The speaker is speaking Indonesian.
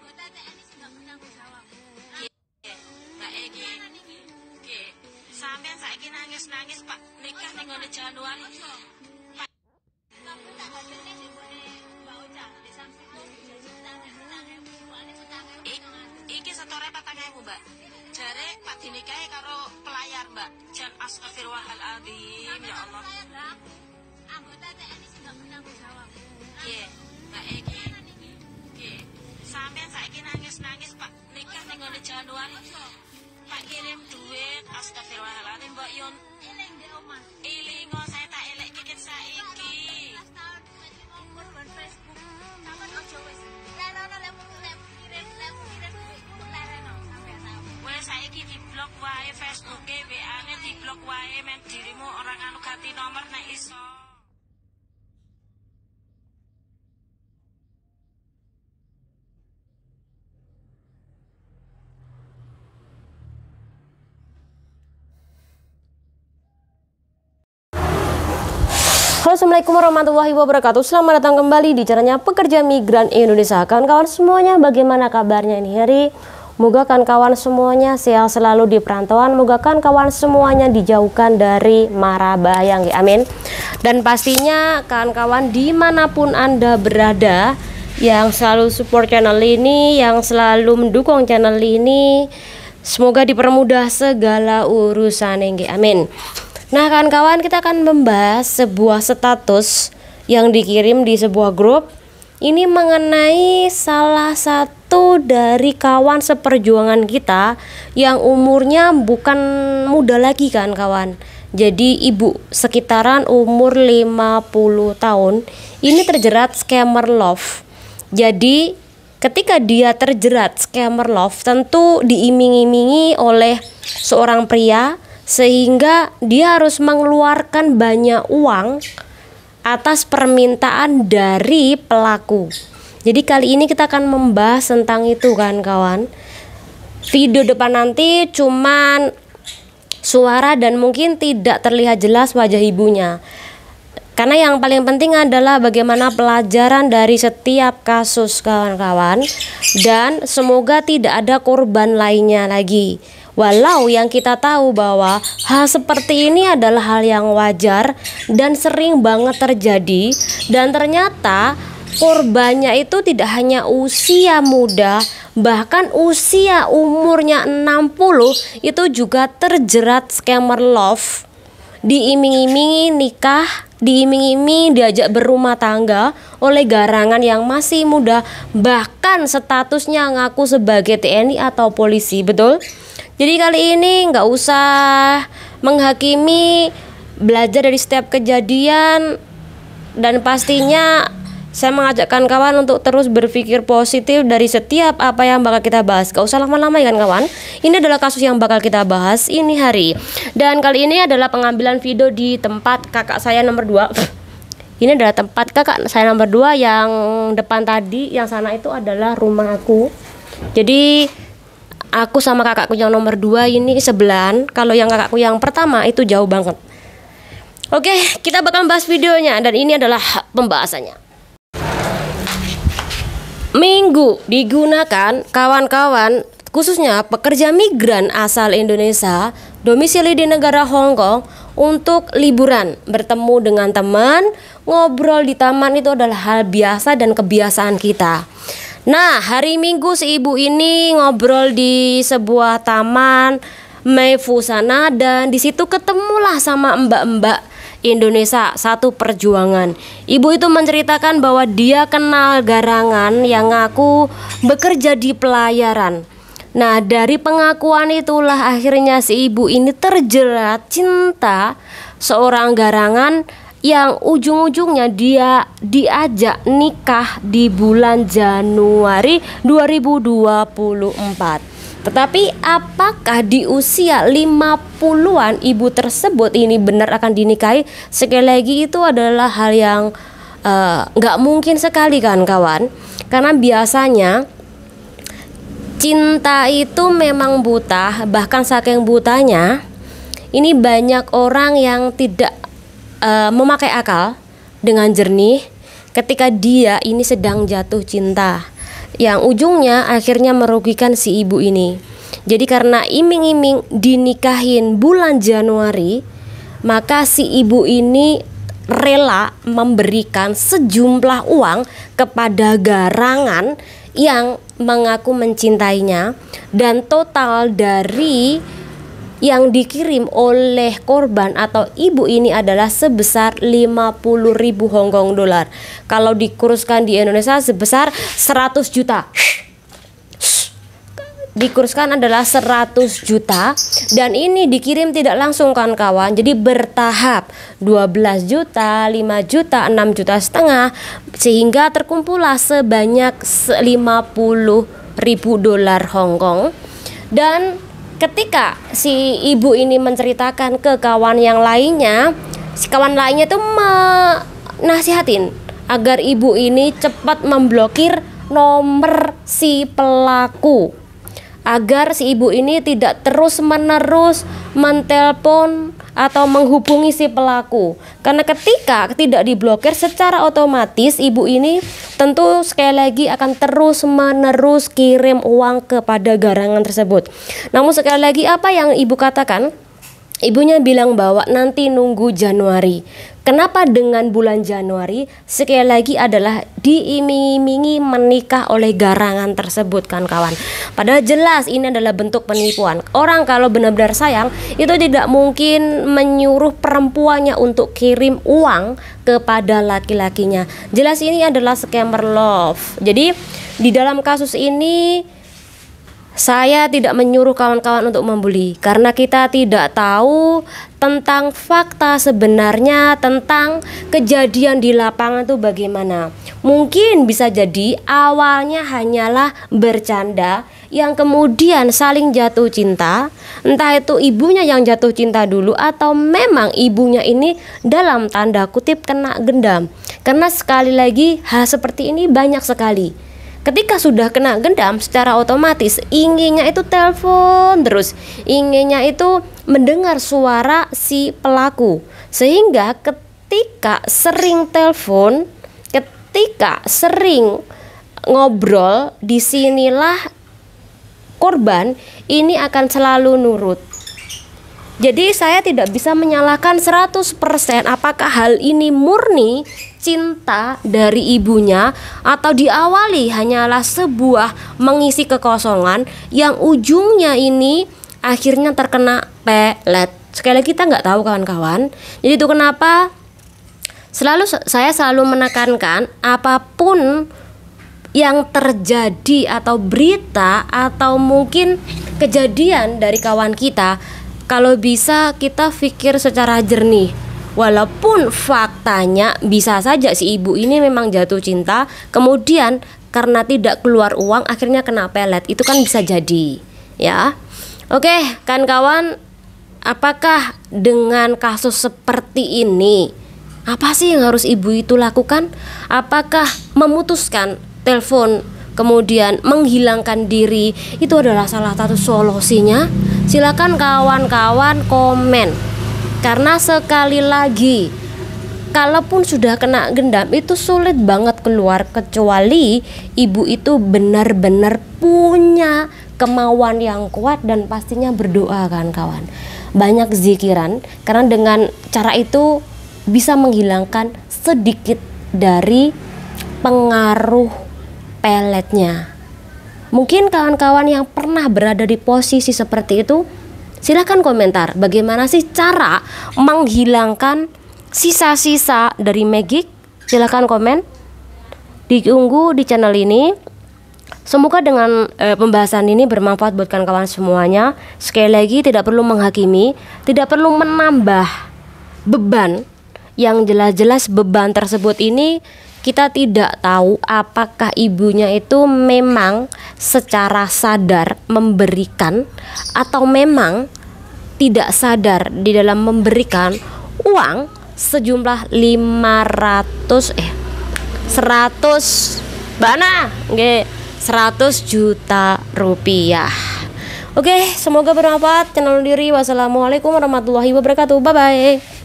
anggota TNI sudah bertanggung jawab. Mbak Egi, nggih. Sampeyan saiki nangis-nangis Pak nikah ning ngene Januari. Tapi tak hadene di ngene Mbak Ocha, di samping itu janji utang buane utang. Iki setore 4.000, Mbak. Jare Pak dinikahi karo pelayar, Mbak. Jan astagfirullahaladzim, ya Allah. Anggota TNI sudah bertanggung jawab. Nggih, Mbak Egi. Nggih. Sampeyan saiki nangis-nangis Pak nikah ning ngene Januari. Pak kirim duit, astagfirullahaladzim, Mbak Yun. Eling di omah. Ilingo saya tak elek kikit saiki. 12 tahun masih ngomong di Facebook. Sampeyan ojo wis. Lenono lek kirim duitku lenono sampeyan tahu. Wes saiki diblok wae Facebooke, WA-ne diblok wae, men dirimu orang anu ganti nomor nek iso. Halo, assalamualaikum warahmatullahi wabarakatuh. Selamat datang kembali di channelnya Pekerja Migran Indonesia. Kawan-kawan semuanya, bagaimana kabarnya ini hari? Moga kawan-kawan semuanya sehat selalu di perantauan. Moga kawan semuanya dijauhkan dari mara bahaya. Amin. Dan pastinya kawan-kawan dimanapun Anda berada, yang selalu support channel ini, yang selalu mendukung channel ini, semoga dipermudah segala urusan. Amin. Nah kawan-kawan, kita akan membahas sebuah status yang dikirim di sebuah grup. Ini mengenai salah satu dari kawan seperjuangan kita yang umurnya bukan muda lagi kan kawan. Jadi ibu sekitaran umur 50 tahun ini terjerat scammer love. Jadi ketika dia terjerat scammer love, tentu diiming-imingi oleh seorang pria, sehingga dia harus mengeluarkan banyak uang atas permintaan dari pelaku. Jadi kali ini kita akan membahas tentang itu kan kawan. Video depan nanti cuman suara dan mungkin tidak terlihat jelas wajah ibunya. Karena yang paling penting adalah bagaimana pelajaran dari setiap kasus kawan-kawan, dan semoga tidak ada korban lainnya lagi. Walau yang kita tahu bahwa hal seperti ini adalah hal yang wajar dan sering banget terjadi, dan ternyata korbannya itu tidak hanya usia muda, bahkan usia umurnya 60 itu juga terjerat scammer love. Diiming-imingi nikah, diiming-imingi diajak berumah tangga oleh garangan yang masih muda, bahkan statusnya ngaku sebagai TNI atau polisi, betul? Jadi kali ini nggak usah menghakimi, belajar dari setiap kejadian, dan pastinya saya mengajakkan kawan untuk terus berpikir positif dari setiap apa yang bakal kita bahas. Gak usah lama-lama ya kan kawan. Ini adalah kasus yang bakal kita bahas ini hari. Dan kali ini adalah pengambilan video di tempat kakak saya nomor 2. Ini adalah tempat kakak saya nomor 2, yang depan tadi, yang sana itu adalah rumah aku. Jadi aku sama kakakku yang nomor 2 ini sebelahan. Kalau yang kakakku yang pertama itu jauh banget. Oke, kita bakal bahas videonya, dan ini adalah pembahasannya. Minggu digunakan kawan-kawan, khususnya pekerja migran asal Indonesia domisili di negara Hong Kong, untuk liburan, bertemu dengan teman, ngobrol di taman itu adalah hal biasa dan kebiasaan kita. Nah, hari Minggu si ibu ini ngobrol di sebuah taman Meifu sana, dan di situ ketemulah sama mbak-mbak Indonesia satu perjuangan. Ibu itu menceritakan bahwa dia kenal garangan yang ngaku bekerja di pelayaran. Nah, dari pengakuan itulah akhirnya si ibu ini terjerat cinta seorang garangan yang ujung-ujungnya dia diajak nikah di bulan Januari 2024. Tetapi apakah di usia 50-an ibu tersebut ini benar akan dinikahi? Sekali lagi itu adalah hal yang nggak mungkin sekali kan kawan. Karena biasanya cinta itu memang buta, bahkan saking butanya ini banyak orang yang tidak memakai akal dengan jernih ketika dia ini sedang jatuh cinta. yang ujungnya akhirnya merugikan si ibu ini. Jadi karena iming-iming dinikahin bulan Januari, maka si ibu ini rela memberikan sejumlah uang kepada garangan yang mengaku mencintainya, dan total dari yang dikirim oleh korban atau ibu ini adalah sebesar 50.000 Hong Kong dolar. Kalau dikuruskan di Indonesia sebesar 100 juta. Dikurskan adalah 100 juta, dan ini dikirim tidak langsung kawan-kawan, jadi bertahap 12 juta, 5 juta, 6 juta setengah, sehingga terkumpullah sebanyak 50.000 dolar Hong Kong. Dan ketika si ibu ini menceritakan ke kawan yang lainnya, si kawan lainnya tuh nasihatin agar ibu ini cepat memblokir nomor si pelaku, agar si ibu ini tidak terus-menerus mentelpon atau menghubungi si pelaku. Karena ketika tidak diblokir, secara otomatis ibu ini tentu sekali lagi akan terus-menerus kirim uang kepada garangan tersebut. Namun sekali lagi, apa yang ibu katakan? Ibunya bilang bahwa nanti nunggu Januari. Kenapa dengan bulan Januari? Sekali lagi adalah diiming-imingi menikah oleh garangan tersebut kan kawan. Padahal jelas ini adalah bentuk penipuan. Orang kalau benar-benar sayang itu tidak mungkin menyuruh perempuannya untuk kirim uang kepada laki-lakinya. Jelas ini adalah scammer love. Jadi di dalam kasus ini saya tidak menyuruh kawan-kawan untuk membuli, karena kita tidak tahu tentang fakta sebenarnya tentang kejadian di lapangan itu bagaimana. Mungkin bisa jadi awalnya hanyalah bercanda, yang kemudian saling jatuh cinta. Entah itu ibunya yang jatuh cinta dulu, atau memang ibunya ini dalam tanda kutip kena gendam. Karena sekali lagi hal seperti ini banyak sekali. Ketika sudah kena gendam, secara otomatis inginnya itu telepon terus, inginnya itu mendengar suara si pelaku. Sehingga ketika sering telepon, ketika sering ngobrol, disinilah korban ini akan selalu nurut. Jadi saya tidak bisa menyalahkan 100% apakah hal ini murni cinta dari ibunya atau diawali hanyalah sebuah mengisi kekosongan yang ujungnya ini akhirnya terkena pelet. Sekali lagi kita nggak tahu kawan-kawan. Jadi itu kenapa saya selalu menekankan apapun yang terjadi atau berita atau mungkin kejadian dari kawan kita, kalau bisa kita pikir secara jernih. Walaupun faktanya bisa saja si ibu ini memang jatuh cinta, kemudian karena tidak keluar uang akhirnya kena pelet. Itu kan bisa jadi, ya. Oke, kan kawan, apakah dengan kasus seperti ini, apa sih yang harus ibu itu lakukan? Apakah memutuskan telepon kemudian menghilangkan diri itu adalah salah satu solusinya? Silakan kawan-kawan komen. Karena sekali lagi, kalaupun sudah kena gendam itu sulit banget keluar, kecuali ibu itu benar-benar punya kemauan yang kuat dan pastinya berdoa kan kawan. Banyak zikiran, karena dengan cara itu bisa menghilangkan sedikit dari pengaruh peletnya. Mungkin kawan-kawan yang pernah berada di posisi seperti itu, silahkan komentar bagaimana sih cara menghilangkan sisa-sisa dari Magic. Silahkan komen, ditunggu di channel ini. Semoga dengan pembahasan ini bermanfaat buat kawan-kawan semuanya. Sekali lagi, tidak perlu menghakimi, tidak perlu menambah beban. Yang jelas-jelas beban tersebut ini kita tidak tahu apakah ibunya itu memang secara sadar memberikan atau memang tidak sadar di dalam memberikan uang sejumlah 100 juta rupiah. Oke, semoga bermanfaat. Channel diri. Wassalamualaikum warahmatullahi wabarakatuh. Bye bye.